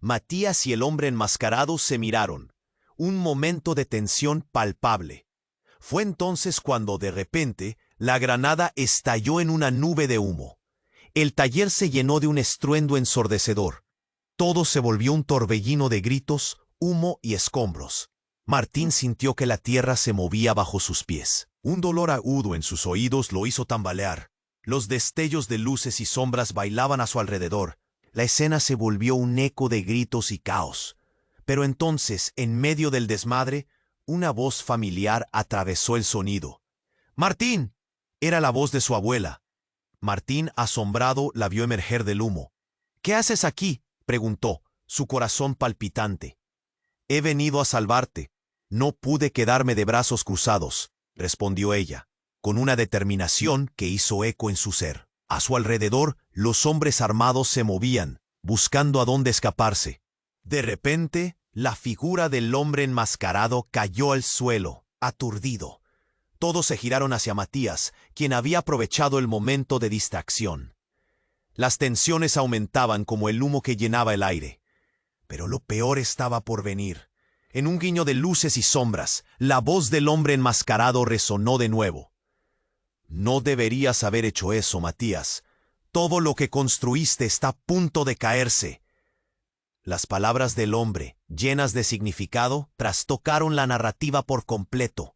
Matías y el hombre enmascarado se miraron. Un momento de tensión palpable. Fue entonces cuando, de repente, la granada estalló en una nube de humo. El taller se llenó de un estruendo ensordecedor. Todo se volvió un torbellino de gritos, humo y escombros. Martín sintió que la tierra se movía bajo sus pies. Un dolor agudo en sus oídos lo hizo tambalear. Los destellos de luces y sombras bailaban a su alrededor. La escena se volvió un eco de gritos y caos. Pero entonces, en medio del desmadre, una voz familiar atravesó el sonido. «¡Martín!», era la voz de su abuela. Martín, asombrado, la vio emerger del humo. «¿Qué haces aquí?», preguntó, su corazón palpitante. «He venido a salvarte. No pude quedarme de brazos cruzados», respondió ella, con una determinación que hizo eco en su ser. A su alrededor, los hombres armados se movían, buscando a dónde escaparse. De repente, la figura del hombre enmascarado cayó al suelo, aturdido. Todos se giraron hacia Matías, quien había aprovechado el momento de distracción. Las tensiones aumentaban como el humo que llenaba el aire. Pero lo peor estaba por venir. En un guiño de luces y sombras, la voz del hombre enmascarado resonó de nuevo. «No deberías haber hecho eso, Matías. Todo lo que construiste está a punto de caerse». Las palabras del hombre, llenas de significado, trastocaron la narrativa por completo.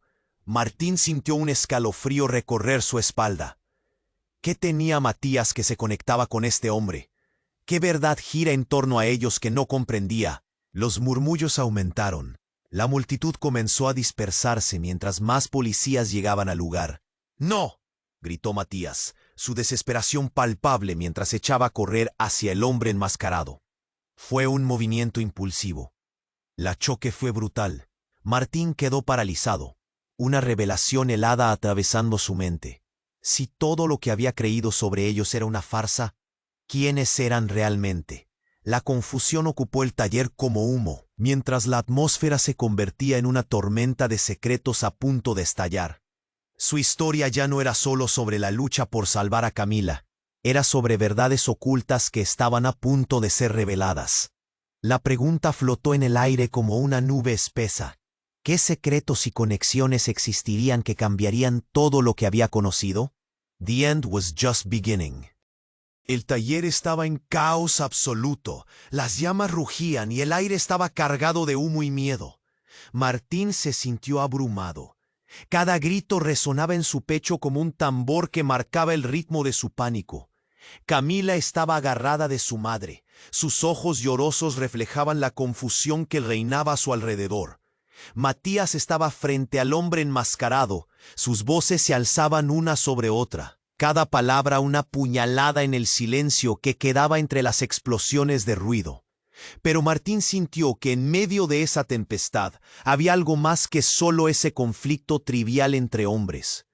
Martín sintió un escalofrío recorrer su espalda. ¿Qué tenía Matías que se conectaba con este hombre? ¿Qué verdad gira en torno a ellos que no comprendía? Los murmullos aumentaron. La multitud comenzó a dispersarse mientras más policías llegaban al lugar. ¡No!, gritó Matías, su desesperación palpable mientras echaba a correr hacia el hombre enmascarado. Fue un movimiento impulsivo. La choque fue brutal. Martín quedó paralizado, una revelación helada atravesando su mente. Si todo lo que había creído sobre ellos era una farsa, ¿quiénes eran realmente? La confusión ocupó el taller como humo, mientras la atmósfera se convertía en una tormenta de secretos a punto de estallar. Su historia ya no era solo sobre la lucha por salvar a Camila, era sobre verdades ocultas que estaban a punto de ser reveladas. La pregunta flotó en el aire como una nube espesa. ¿Qué secretos y conexiones existirían que cambiarían todo lo que había conocido? The end was just beginning. El taller estaba en caos absoluto. Las llamas rugían y el aire estaba cargado de humo y miedo. Martín se sintió abrumado. Cada grito resonaba en su pecho como un tambor que marcaba el ritmo de su pánico. Camila estaba agarrada de su madre. Sus ojos llorosos reflejaban la confusión que reinaba a su alrededor. Matías estaba frente al hombre enmascarado. Sus voces se alzaban una sobre otra. Cada palabra una puñalada en el silencio que quedaba entre las explosiones de ruido. Pero Martín sintió que en medio de esa tempestad había algo más que solo ese conflicto trivial entre hombres.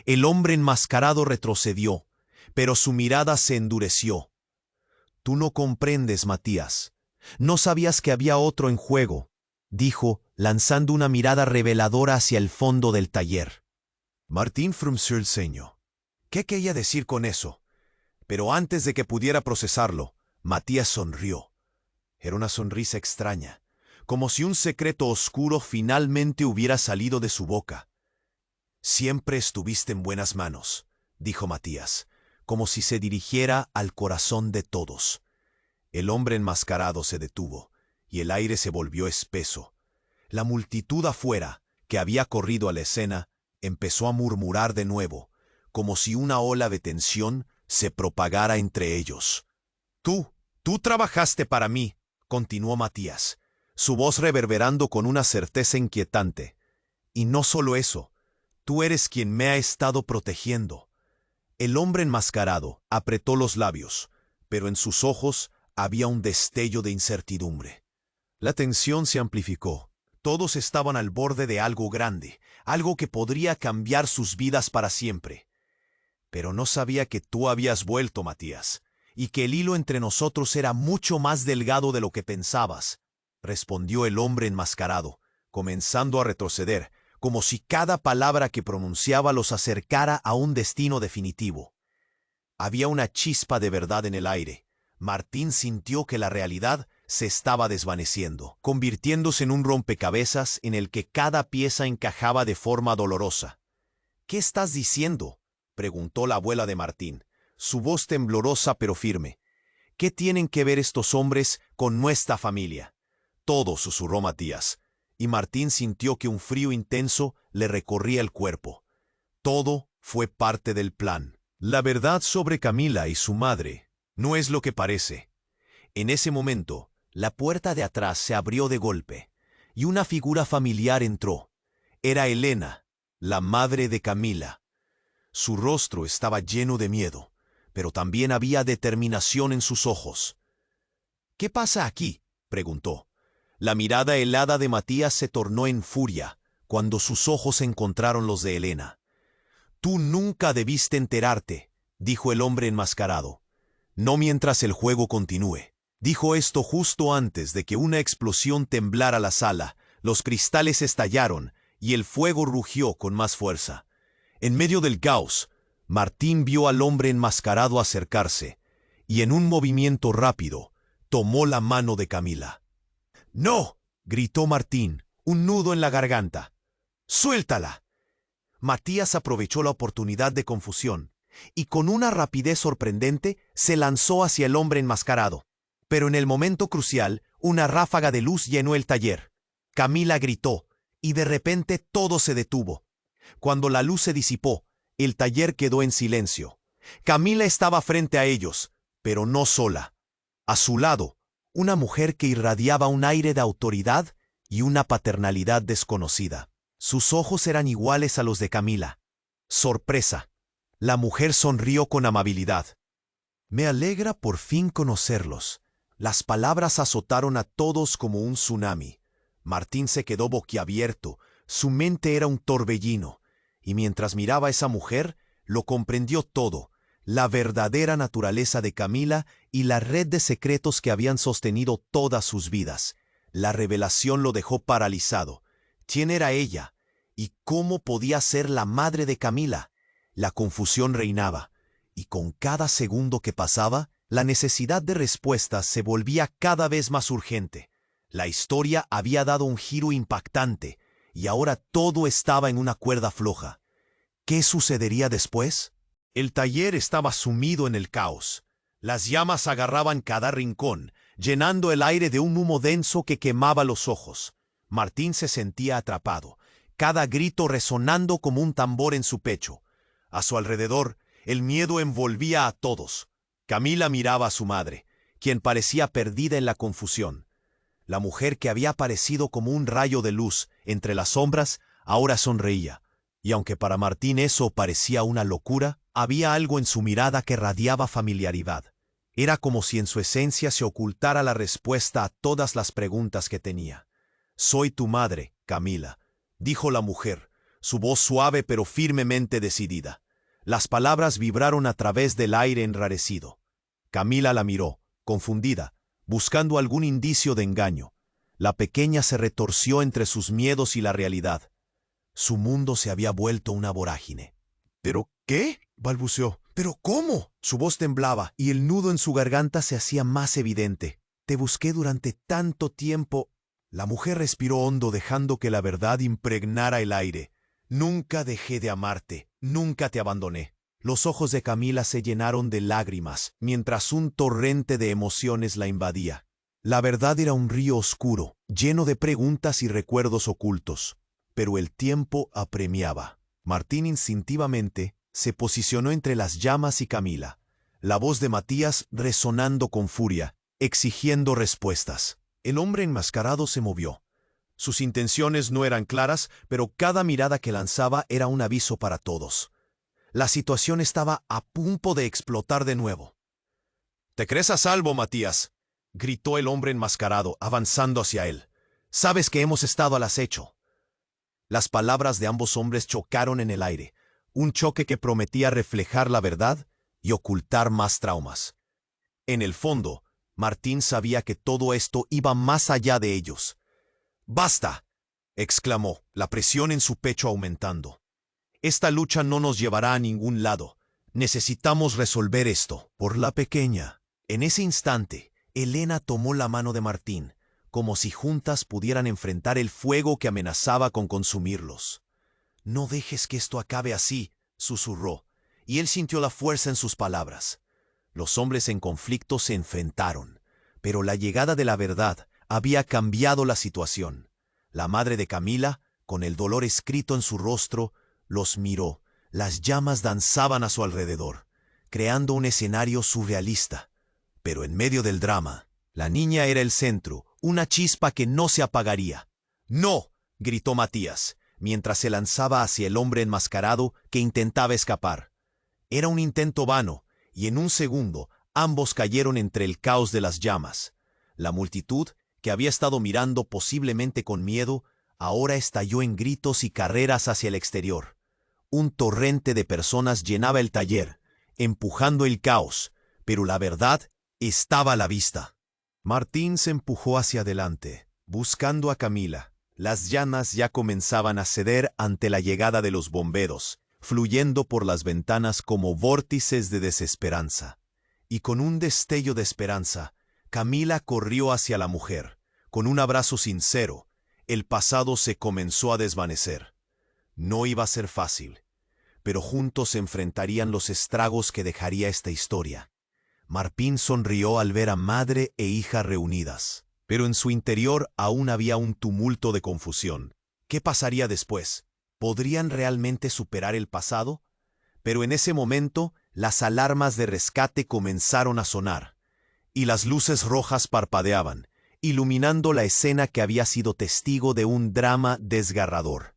El hombre enmascarado retrocedió, pero su mirada se endureció. «Tú no comprendes, Matías. No sabías que había otro en juego», dijo, lanzando una mirada reveladora hacia el fondo del taller. Martín frunció el ceño. ¿Qué quería decir con eso? Pero antes de que pudiera procesarlo, Matías sonrió. Era una sonrisa extraña, como si un secreto oscuro finalmente hubiera salido de su boca. «Siempre estuviste en buenas manos», dijo Matías, como si se dirigiera al corazón de todos. El hombre enmascarado se detuvo, y el aire se volvió espeso. La multitud afuera, que había corrido a la escena, empezó a murmurar de nuevo, como si una ola de tensión se propagara entre ellos. Tú trabajaste para mí», continuó Matías, su voz reverberando con una certeza inquietante. «Y no solo eso, tú eres quien me ha estado protegiendo». El hombre enmascarado apretó los labios, pero en sus ojos había un destello de incertidumbre. La tensión se amplificó. Todos estaban al borde de algo grande, algo que podría cambiar sus vidas para siempre. «Pero no sabía que tú habías vuelto, Matías, y que el hilo entre nosotros era mucho más delgado de lo que pensabas», respondió el hombre enmascarado, comenzando a retroceder, como si cada palabra que pronunciaba los acercara a un destino definitivo. Había una chispa de verdad en el aire. Martín sintió que la realidad se estaba desvaneciendo, convirtiéndose en un rompecabezas en el que cada pieza encajaba de forma dolorosa. «¿Qué estás diciendo?», preguntó la abuela de Martín, su voz temblorosa pero firme. «¿Qué tienen que ver estos hombres con nuestra familia?». «Todo», susurró Matías, y Martín sintió que un frío intenso le recorría el cuerpo. Todo fue parte del plan. La verdad sobre Camila y su madre no es lo que parece. En ese momento, la puerta de atrás se abrió de golpe, y una figura familiar entró. Era Elena, la madre de Camila. Su rostro estaba lleno de miedo, pero también había determinación en sus ojos. «¿Qué pasa aquí?», preguntó. La mirada helada de Matías se tornó en furia cuando sus ojos encontraron los de Elena. «Tú nunca debiste enterarte», dijo el hombre enmascarado. «No mientras el juego continúe». Dijo esto justo antes de que una explosión temblara la sala, los cristales estallaron y el fuego rugió con más fuerza. En medio del caos, Martín vio al hombre enmascarado acercarse, y en un movimiento rápido, tomó la mano de Camila. «¡No!», gritó Martín, un nudo en la garganta. «¡Suéltala!». Matías aprovechó la oportunidad de confusión, y con una rapidez sorprendente se lanzó hacia el hombre enmascarado. Pero en el momento crucial, una ráfaga de luz llenó el taller. Camila gritó, y de repente todo se detuvo. Cuando la luz se disipó, el taller quedó en silencio. Camila estaba frente a ellos, pero no sola. A su lado, una mujer que irradiaba un aire de autoridad y una paternalidad desconocida. Sus ojos eran iguales a los de Camila. Sorpresa. La mujer sonrió con amabilidad. Me alegra por fin conocerlos. Las palabras azotaron a todos como un tsunami. Martín se quedó boquiabierto. Su mente era un torbellino. Y mientras miraba a esa mujer, lo comprendió todo. La verdadera naturaleza de Camila y la red de secretos que habían sostenido todas sus vidas. La revelación lo dejó paralizado. ¿Quién era ella? ¿Y cómo podía ser la madre de Camila? La confusión reinaba, y con cada segundo que pasaba, la necesidad de respuestas se volvía cada vez más urgente. La historia había dado un giro impactante, y ahora todo estaba en una cuerda floja. ¿Qué sucedería después? El taller estaba sumido en el caos. Las llamas agarraban cada rincón, llenando el aire de un humo denso que quemaba los ojos. Martín se sentía atrapado, cada grito resonando como un tambor en su pecho. A su alrededor, el miedo envolvía a todos. Camila miraba a su madre, quien parecía perdida en la confusión. La mujer que había aparecido como un rayo de luz entre las sombras, ahora sonreía. Y aunque para Martín eso parecía una locura, había algo en su mirada que radiaba familiaridad. Era como si en su esencia se ocultara la respuesta a todas las preguntas que tenía. «Soy tu madre, Camila», dijo la mujer, su voz suave pero firmemente decidida. Las palabras vibraron a través del aire enrarecido. Camila la miró, confundida, buscando algún indicio de engaño. La pequeña se retorció entre sus miedos y la realidad. Su mundo se había vuelto una vorágine. «¿Pero qué?», balbuceó. «¿Pero cómo?». Su voz temblaba y el nudo en su garganta se hacía más evidente. «Te busqué durante tanto tiempo». La mujer respiró hondo, dejando que la verdad impregnara el aire. «Nunca dejé de amarte, nunca te abandoné». Los ojos de Camila se llenaron de lágrimas, mientras un torrente de emociones la invadía. La verdad era un río oscuro, lleno de preguntas y recuerdos ocultos. Pero el tiempo apremiaba. Martín instintivamente se posicionó entre las llamas y Camila, la voz de Matías resonando con furia, exigiendo respuestas. El hombre enmascarado se movió. Sus intenciones no eran claras, pero cada mirada que lanzaba era un aviso para todos. La situación estaba a punto de explotar de nuevo. «¿Te crees a salvo, Matías?», gritó el hombre enmascarado, avanzando hacia él. «Sabes que hemos estado al acecho». Las palabras de ambos hombres chocaron en el aire, un choque que prometía reflejar la verdad y ocultar más traumas. En el fondo, Martín sabía que todo esto iba más allá de ellos. «¡Basta!», exclamó, la presión en su pecho aumentando. «Esta lucha no nos llevará a ningún lado. Necesitamos resolver esto por la pequeña». En ese instante, Elena tomó la mano de Martín, como si juntas pudieran enfrentar el fuego que amenazaba con consumirlos. «No dejes que esto acabe así», susurró, y él sintió la fuerza en sus palabras. Los hombres en conflicto se enfrentaron, pero la llegada de la verdad había cambiado la situación. La madre de Camila, con el dolor escrito en su rostro, los miró. Las llamas danzaban a su alrededor, creando un escenario surrealista. Pero en medio del drama, la niña era el centro, una chispa que no se apagaría. «¡No!», gritó Matías, mientras se lanzaba hacia el hombre enmascarado que intentaba escapar. Era un intento vano, y en un segundo ambos cayeron entre el caos de las llamas. La multitud, que había estado mirando posiblemente con miedo, ahora estalló en gritos y carreras hacia el exterior. Un torrente de personas llenaba el taller, empujando el caos, pero la verdad estaba a la vista. Martín se empujó hacia adelante, buscando a Camila. Las llamas ya comenzaban a ceder ante la llegada de los bomberos, fluyendo por las ventanas como vórtices de desesperanza. Y con un destello de esperanza, Camila corrió hacia la mujer. Con un abrazo sincero, el pasado se comenzó a desvanecer. No iba a ser fácil, pero juntos se enfrentarían los estragos que dejaría esta historia. Martín sonrió al ver a madre e hija reunidas, pero en su interior aún había un tumulto de confusión. ¿Qué pasaría después? ¿Podrían realmente superar el pasado? Pero en ese momento, las alarmas de rescate comenzaron a sonar, y las luces rojas parpadeaban, iluminando la escena que había sido testigo de un drama desgarrador.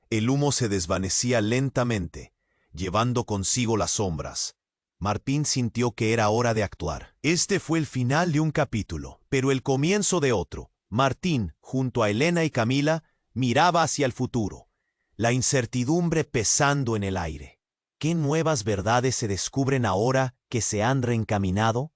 El humo se desvanecía lentamente, llevando consigo las sombras. Martín sintió que era hora de actuar. Este fue el final de un capítulo, pero el comienzo de otro. Martín, junto a Elena y Camila, miraba hacia el futuro, la incertidumbre pesando en el aire. ¿Qué nuevas verdades se descubren ahora que se han reencaminado?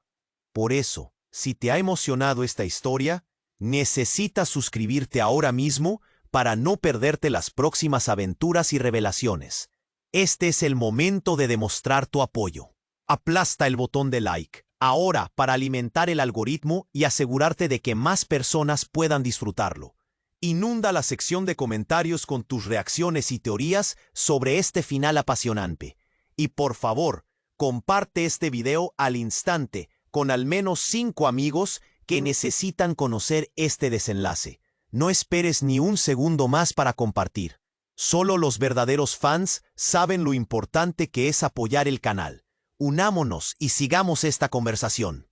Por eso, si te ha emocionado esta historia, necesitas suscribirte ahora mismo para no perderte las próximas aventuras y revelaciones. Este es el momento de demostrar tu apoyo. Aplasta el botón de like ahora para alimentar el algoritmo y asegurarte de que más personas puedan disfrutarlo. Inunda la sección de comentarios con tus reacciones y teorías sobre este final apasionante. Y por favor, comparte este video al instante con al menos 5 amigos que necesitan conocer este desenlace. No esperes ni un segundo más para compartir. Solo los verdaderos fans saben lo importante que es apoyar el canal. Unámonos y sigamos esta conversación.